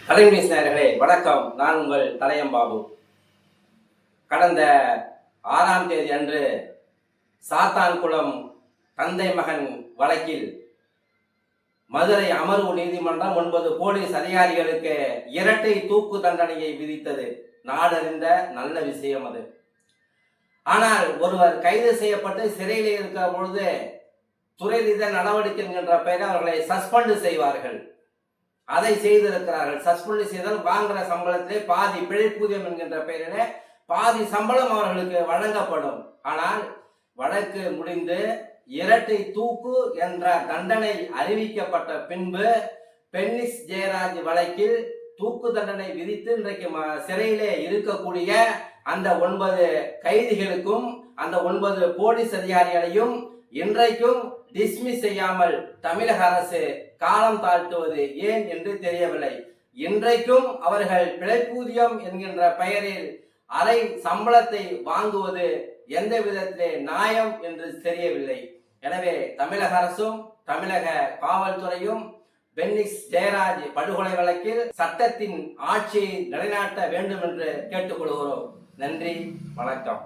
கலைஞர் நேயர்களே வணக்கம். நான் உங்கள் தலையம்பாபு. கடந்த 6ஆம் தேதி அன்று சாத்தான்குளம் தந்தை மகன் வழக்கில் மதுரை அமர்வு நீதிமன்றம் 9 போலீஸ் அதிகாரிகளுக்கு இரட்டை தூக்கு தண்டனையை விதித்தது. நாடறிந்த நல்ல விஷயம் அது. ஆனால் ஒருவர் கைது செய்யப்பட்டு சிறையில் இருக்கிற பொழுது துறை ரீதியான நடவடிக்கை என்கின்ற பெயரை அவர்களை சஸ்பெண்ட் செய்வார்கள். அதை செய்திருக்கிறார்கள். சஸ்பெண்ட் செய்தால் வாங்குற சம்பளத்திலே பாதி பிழைப்பூதியம் என்கின்ற பெயரிலே பாதி சம்பளம் அவர்களுக்கு வழங்கப்படும். ஆனால் வழக்கு முடிந்து இரட்டை தூக்கு என்ற தண்டனை அறிவிக்கப்பட்ட பின்பு பென்னிஸ் ஜெயராஜ் வழக்கில் தூக்கு தண்டனை விதித்து இன்றைக்கு சிறையிலே இருக்கக்கூடிய அந்த 9 கைதிகளுக்கும் அந்த 9 போலீஸ் அதிகாரிகளையும் இன்றைக்கும் டிஸ்மிஸ் செய்யாமல் தமிழக அரசு காலம் தாழ்த்துவது ஏன் என்று தெரியவில்லை. இன்றைக்கும் அவர்கள் பிழைப்பூதியம் என்கின்ற பெயரில் அரை சம்பளத்தை வாங்குவது எந்த விதத்திலே நியாயம் என்று தெரியவில்லை. எனவே தமிழக அரசும் தமிழக காவல்துறையும் பென்னிஸ் ஜெயராஜ் படுகொலை வழக்கில் சட்டத்தின் ஆட்சியை நிலைநாட்ட வேண்டும் என்று கேட்டுக்கொள்கிறோம். நன்றி, வணக்கம்.